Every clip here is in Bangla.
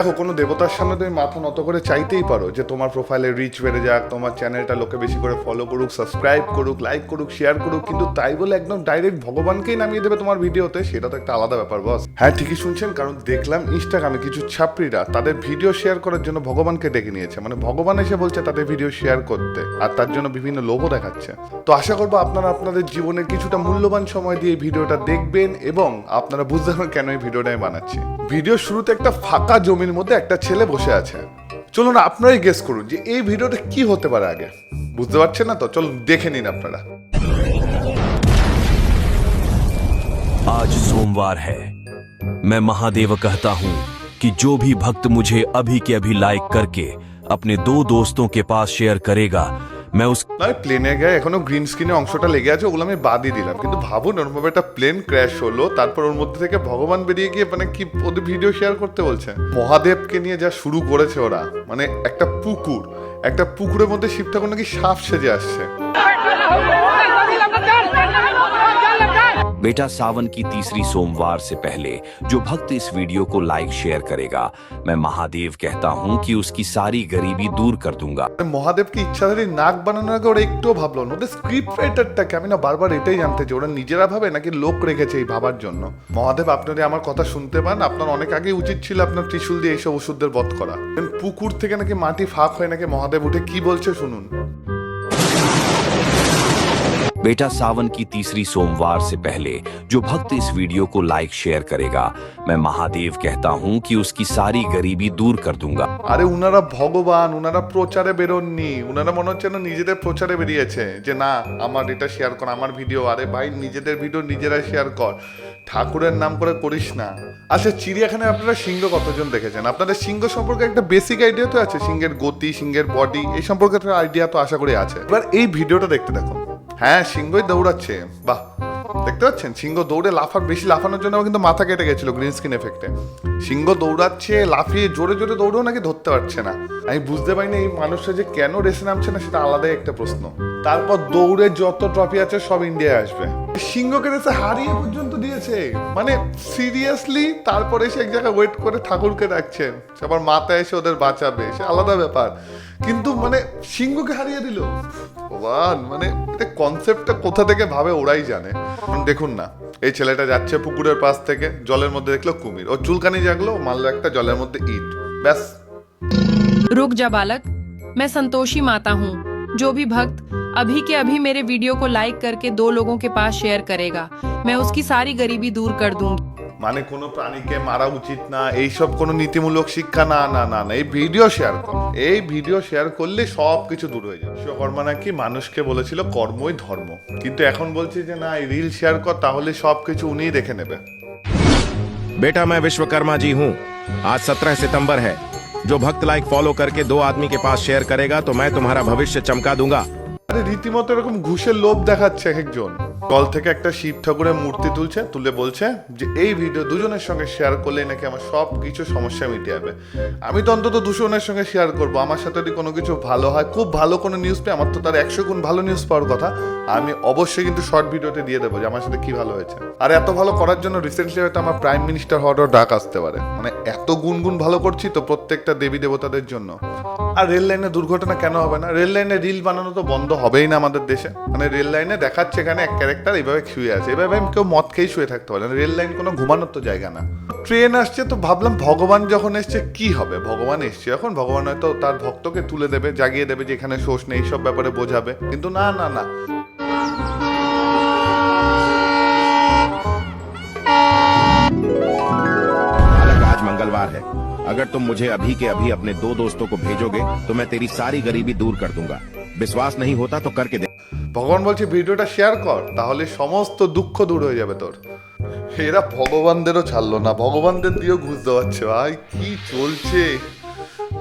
দেখো, কোনো দেবতার সামনে তুমি মাথা নত করে চাইতেই পারো যে তোমার প্রোফাইলে রিচ বেড়ে যাক, তোমার চ্যানেলটা লোকে বেশি করে ফলো করুক, সাবস্ক্রাইব করুক, লাইক করুক, শেয়ার করুক, কিন্তু তাই বলে একদম ডাইরেক্ট ভগবানকেই নামিয়ে দেবে তোমার ভিডিওতে, সেটা তো একটা আলাদা ব্যাপার বস। হ্যাঁ, ঠিকই শুনছেন, কারণ দেখলাম ইনস্টাগ্রামে কিছু ছাত্রীরা তাদের ভিডিও শেয়ার করার জন্য ভগবানকে ডেকে নিয়েছে, মানে ভগবান এসে বলছে তাদের ভিডিও শেয়ার করতে, আর তার জন্য বিভিন্ন লোভও দেখাচ্ছে। তো আশা করবো আপনারা আপনাদের জীবনের কিছুটা মূল্যবান সময় দিয়ে এই ভিডিওটা দেখবেন এবং আপনারা বুঝতে পারবেন কেন এই ভিডিওটা আমি বানাচ্ছি। ভিডিও শুরুতে একটা ফাঁকা জমির মধ্যে একটা ছেলে বসে আছে। চলুন আপনারাই গেস করুন যে এই ভিডিওটা কি হতে পারে। আগে বুঝতে পারছেন না তো? চলুন দেখে নিন আপনারা। आज सोमवार है। मैं महादेव कहता हूँ कि जो भी भक्त मुझे अभी के अभी लाइक करके अपने 2 दोस्तों के पास शेयर करेगा, मैं उस প্লেনে গিয়ে এখনো গ্রিন স্ক্রিনে অংশটা লেগে আছে, ওগুলো আমি বাদই দিলাম। কিন্তু ভাবুন, ওরভাবে একটা প্লেন ক্র্যাশ হলো, তারপর ওর মধ্যে থেকে ভগবান বেরিয়ে গিয়ে মানে কি ওদের ভিডিও শেয়ার করতে বলছে। মহাদেবকে নিয়ে যা শুরু করেছে ওরা, মানে একটা পুকুরের মধ্যে শিব ঠাকুর নাকি সাপ সেজে আসছে। बेटा, सावन की तीसरी सोमवार से पहले जो भक्त इस वीडियो को लाइक शेयर करेगा, मैं महादेव कहता हूँ कि उसकी सारी गरीबी दूर कर दूंगा। মহাদেবকে ইচ্ছাধারী নাক বানানোর আগে ওরা একটুও ভাবলো না। ওদের স্ক্রিপ্ট রাইটারটাকে আমি না বারবার এটাই জানতে চাই, ওরা নিজেরা ভাবে নাকি লোক রেখেছে এই ভাবার জন্য। মহাদেব, আপনারা আমার কথা শুনতে পান, আপনার অনেক আগেই উচিত ছিল আপনার ত্রিশূল দিয়ে এইসব ওষুধদের বধ করা। পুকুর থেকে নাকি মাটি ফাঁক হয়ে নাকি মহাদেব উঠে কি বলছে শুনুন। बेटा, सावन की तीसरी सोमवार से पहले जो भक्त इस वीडियो को लाइक शेयर करेगा, मैं महादेव कहता हूँ कि उसकी सारी गरीबी दूर कर दूंगा। আরে উনারা ভগবান, উনারা প্রচারে বেরোননি, উনারা মনে হচ্ছে না নিজেদের প্রচারে বেরিয়েছে যে না আমার এটা শেয়ার কর, আমার ভিডিও। আরে ভাই, নিজেদের ভিডিও নিজেরা শেয়ার কর, ঠাকুরের নাম করে করিস না। আচ্ছা, চিড়িয়াখানায় আপনারা সিংহ কতজন দেখেছেন? আপনাদের সিংহ সম্পর্কে একটা বেসিক আইডিয়া তো আছে, সিংহের গতি, সিংহের বডি, এই সম্পর্কে একটা আইডিয়া তো আশা করি আছে। এবার এই ভিডিওটা দেখতে দেখুন। হ্যাঁ, সিংহই দৌড়াচ্ছে, বাহ, দেখতে পাচ্ছেন? সিংহ দৌড়ে বেশি লাফানোর জন্য কিন্তু মাথা কেটে গেছিল গ্রিন স্ক্রিন এফেক্টে। সিংহ দৌড়াচ্ছে, লাফিয়ে জোরে জোরে দৌড়েও নাকি ধরতে পারছে না। আমি বুঝতে পারিনি এই মানুষটা যে কেন রেসে নামছে না, সেটা আলাদাই একটা প্রশ্ন। তারপর দৌড়ে যত ট্রফি আছে সব ইন্ডিয়ায় আসবে। সিংহকে রেসে হারিয়ে পর্যন্ত দিয়েছে, মানে সিরিয়াসলি। তারপরে সে এক জায়গায় ওয়েট করে ঠাকুরকে ডাকছেন, সবার মাথায় এসে ওদের বাঁচাবে, সে আলাদা ব্যাপার। কিন্তু মানে সিংহকে হারিয়ে দিল। ভগবান, মানে এটা কনসেপ্টটা কোথা থেকে ভাবে ওরাই জানে। দেখুন না, এই ছেলেটা যাচ্ছে পুকুরের পাশ থেকে, জলের মধ্যে দেখলো কুমির, ও চুলকানি জাগলো, মারলো একটা জলের মধ্যে ইট, ব্যাস। रुक जा बालक, मैं संतोषी माता हूँ। जो भी भक्त अभी के अभी मेरे वीडियो को लाइक करके 2 लोगों के पास शेयर करेगा, मैं उसकी सारी गरीबी दूर कर दूंगी। মানে কোনো প্রাণীকে মারা উচিত না, এইসব কোনো নীতিমূলক শিক্ষা না, না না না। এই ভিডিও শেয়ার কর, এই ভিডিও শেয়ার করলে সব কিছু দূর হয়ে যাবে। বিশ্বকর্মা নাকি মানুষকে বলেছিল কর্মই ধর্ম, কিন্তু এখন বলছে যে না, এই রিল শেয়ার কর, তাহলে সব কিছু উনিই দেখে নেবে। बेटा, मैं विश्वकर्मा जी हूँ। आज 17 सितंबर है। जो भक्त लाइक फॉलो करके 2 आदमी के पास शेयर करेगा तो मैं तुम्हारा भविष्य चमका दूंगा। আরে রীতিমতো এরকম ঘুষের লোভ দেখাচ্ছে এক একজন। কল থেকে একটা শিব ঠাকুরের মূর্তি তুলে বলছে যে এই ভিডিও দুজনের সঙ্গে শেয়ার করলে নাকি আমার সব কিছু সমস্যা মিটে যাবে। আমি তো অন্তত 200 জনের সঙ্গে শেয়ার করবো। আমার সাথে যদি কোনো কিছু ভালো হয়, খুব ভালো কোনো নিউজ পেয়ে, আমার তো তার 100 গুণ ভালো নিউজ পাওয়ার কথা, আমি অবশ্যই কিন্তু শর্ট ভিডিওতে দিয়ে দেবো যে আমার সাথে কি ভালো হয়েছে। আর এত ভালো করার জন্য রিসেন্টলি হয়তো আমার প্রাইম মিনিস্টার হওয়ারও ডাক আসতে পারে। মানে এত গুণ ভালো করছি তো প্রত্যেকটা দেবী দেবতাদের জন্য। আর রেল লাইনে দুর্ঘটনা কেন হবে না? রেল লাইনে রিল বানানো তো বন্ধ হবেই না আমাদের দেশে। মানে রেল লাইনে দেখাচ্ছে এখানে এক ক্যারেক্টার এইভাবে শুয়ে আছে, এভাবে কেউ মদ খেয়েই শুয়ে থাকতে পারে না। রেল লাইন কোনো ঘুমানোর তো জায়গা না। ট্রেন আসছে, তো ভাবলাম ভগবান যখন এসছে কি হবে, ভগবান এসছে এখন, ভগবান হয়তো তার ভক্তকে তুলে দেবে, জাগিয়ে দেবে যে এখানে শোষ নেই, এইসব ব্যাপারে বোঝাবে। কিন্তু না না না, बालक, आज मंगलवार है। अगर तुम मुझे अभी के अभी अपने 2 दोस्तों को भेजोगे तो मैं तेरी सारी गरीबी दूर कर दूंगा। विश्वास नहीं होता तो करके दे। ভগবান বলছে ভিডিওটা শেয়ার কর, তাহলে সমস্ত দুঃখ দূর হয়ে যাবে তোর। এরা ভগবানদেরও ছাড়লো না, ভগবানদের দিয়েও ঘুষ দেওয়াচ্ছে। ভাই কি চলছে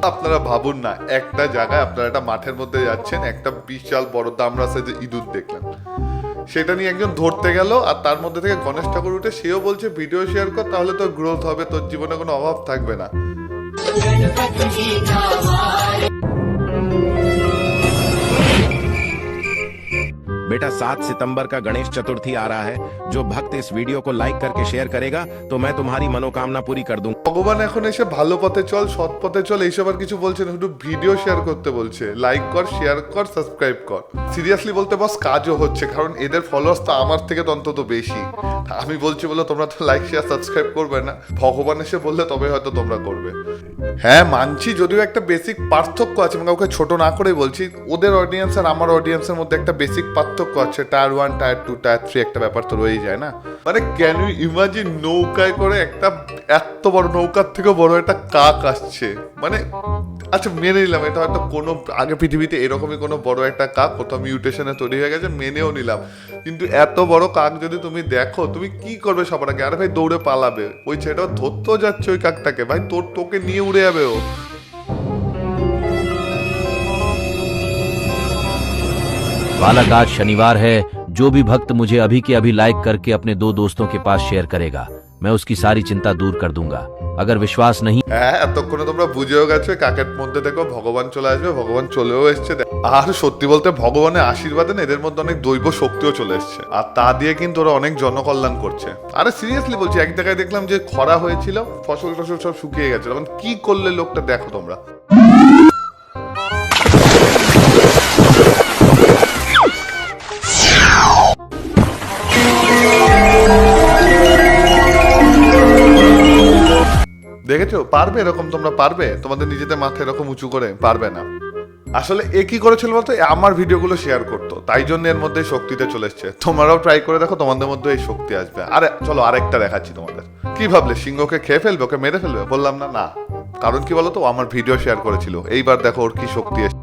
আপনারা ভাবুন না। একটা জায়গায় আপনারা একটা মাঠের মধ্যে যাচ্ছেন, একটা বিশাল বড় দামড়া সাইজের ইঁদুর দেখলেন, সেটা নিয়ে একজন ধরতে গেল, আর তার মধ্যে থেকে গণেশ ঠাকুর উঠে সেও বলছে ভিডিও শেয়ার কর, তাহলে তোর গ্রোথ হবে, তোর জীবনে কোনো অভাব থাকবে না। बेटा, बेटा 7 सितंबर का गणेश चतुर्थी आ रहा है। जो भक्त इस वीडियो को लाइक करके शेयर करेगा तो मैं तुम्हारी मनोकामना पूरी कर दूंगा। ভগবান এখন এসে ভালো পথে চল, সৎ পথে চল, এইসব আর কিছু বলছে না, শুধু ভিডিও শেয়ার করতে বলছে। লাইক কর, শেয়ার কর, সাবস্ক্রাইব কর। সিরিয়াসলি বলতে বস কাজও হচ্ছে, কারণ এদের ফলোয়ার্স তো আমার থেকে তো অন্তত বেশি। আমি বলছি বলে তোমরা তো লাইক শেয়ার সাবস্ক্রাইব করবে না, ভগবান এসে বললে তবে হয়তো তোমরা করবে। হ্যাঁ মানছি, যদিও একটা বেসিক পার্থক্য আছে, আমি কাউকে ছোট না করেই বলছি, ওদের অডিয়েন্স আর আমার অডিয়েন্সের মধ্যে একটা বেসিক পার্থক্য আছে। টায়ার 1, টায়ার 2, টায়ার 3 একটা ব্যাপার তো রয়েই যায় না। মানে ক্যান ইউ ইমাজিন নৌকায় করে একটা এত বড় নৌকার থেকে বড় একটা কাক আসছে, মানে আচ্ছা মেনে নিলাম এটা হয়তো কোনো আগে পৃথিবীতে এরকমই কোনো বড় একটা কাক কোথাও মিউটেশনে তৈরি হয়ে গেছে, মেনেও নিলাম। কিন্তু এত বড় কাক যদি তুমি দেখো, তুমি কি করবে সবার আগে? আরে ভাই দৌড়ে পালাবে। ওই ছেলেটাও ধরতেও যাচ্ছে ওই কাকটাকে, ভাই তোকে নিয়ে উড়ে যাবে ও। बालक आज शनिवार है। जो भी भक्त मुझे अभी के अभी लाइक करके अपने 2 दोस्तों के पास शेयर करेगा, मैं उसकी सारी चिंता दूर कर दूंगा। अगर विश्वास नहीं হ্যাঁ এতক্ষণে তোমরা বুঝেও গেছো কাকের মধ্যে দেখো ভগবান চলে আসবে, ভগবান চলেও এসছে। আর সত্যি বলতে ভগবানের আশীর্বাদে না এদের মধ্যে অনেক দৈব শক্তিও চলে এসছে, আর তা দিয়ে কিন্তু ওরা অনেক জনকল্যাণ করছে। আরে সিরিয়াসলি বলছি, এক জায়গায় দেখলাম যে খরা হয়েছিল, ফসল টসল সব শুকিয়ে গেছে, তখন কি করলে লোকটা দেখো তোমরা। দেখেছো পারবে এরকম? তোমরা পারবে তোমাদের নিজেদের মাথা এরকম উঁচু করে? পারবে না। আসলে এ কি করেছিল বলতো, আমার ভিডিওগুলো শেয়ার করতো, তাই জন্য এর মধ্যে শক্তিতে চলে এসছে। তোমরাও ট্রাই করে দেখো, তোমাদের মধ্যে এই শক্তি আসবে। আরে চলো আরেকটা দেখাচ্ছি তোমাদের। কি ভাবলে সিংহকে খেয়ে ফেলবে, ওকে মেরে ফেলবে? বললাম না, না। কারণ কি বলতো, ও আমার ভিডিও শেয়ার করেছিল। এইবার দেখো ওর কি শক্তি এসছে।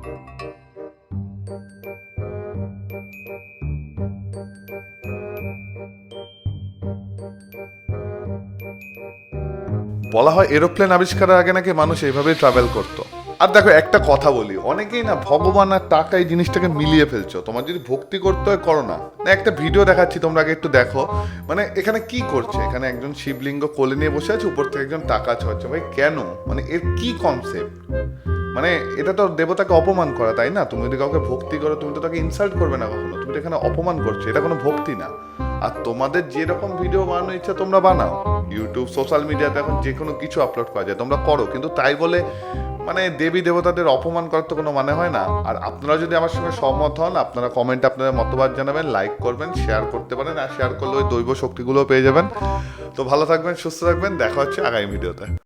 বলা হয় এরোপ্লেন আবিষ্কারের আগে নাকি মানুষ এইভাবেই ট্রাভেল করতো। আর দেখো একটা কথা বলি, অনেকেই না ভগবান আর টাকা এই জিনিসটাকে মিলিয়ে ফেলছো। তোমার যদি ভক্তি করতে হয় করো না। একটা ভিডিও দেখাচ্ছি, তোমরা আগে একটু দেখো। মানে এখানে কি করছে, এখানে একজন শিবলিঙ্গ কোলে নিয়ে বসে আছে, উপর থেকে একজন টাকা ছড়াচ্ছে। ভাই কেন? মানে এর কি কনসেপ্ট? মানে এটা তো দেবতাকে অপমান করা, তাই না? তুমি যদি কাউকে ভক্তি করো, তুমি তো তাকে ইনসাল্ট করবে না কখনো, তুমি তো এখানে অপমান করছো, এটা কোনো ভক্তি না। আর তোমাদের যেরকম ভিডিও বানানোর ইচ্ছা তোমরা বানাও, ইউটিউব সোশ্যাল মিডিয়াতে এখন যে কোনো কিছু আপলোড করা যায়, তোমরা করো। কিন্তু তাই বলে মানে দেবী দেবতাদের অপমান করার তো কোনো মানে হয় না। আর আপনারা যদি আমার সঙ্গে সহমত হন, আপনারা কমেন্টে আপনাদের মতবাদ জানাবেন, লাইক করবেন, শেয়ার করতে পারেন। আর শেয়ার করলে ওই দৈব শক্তিগুলো পেয়ে যাবেন। তো ভালো থাকবেন, সুস্থ থাকবেন, দেখা হচ্ছে আগামী ভিডিওতে।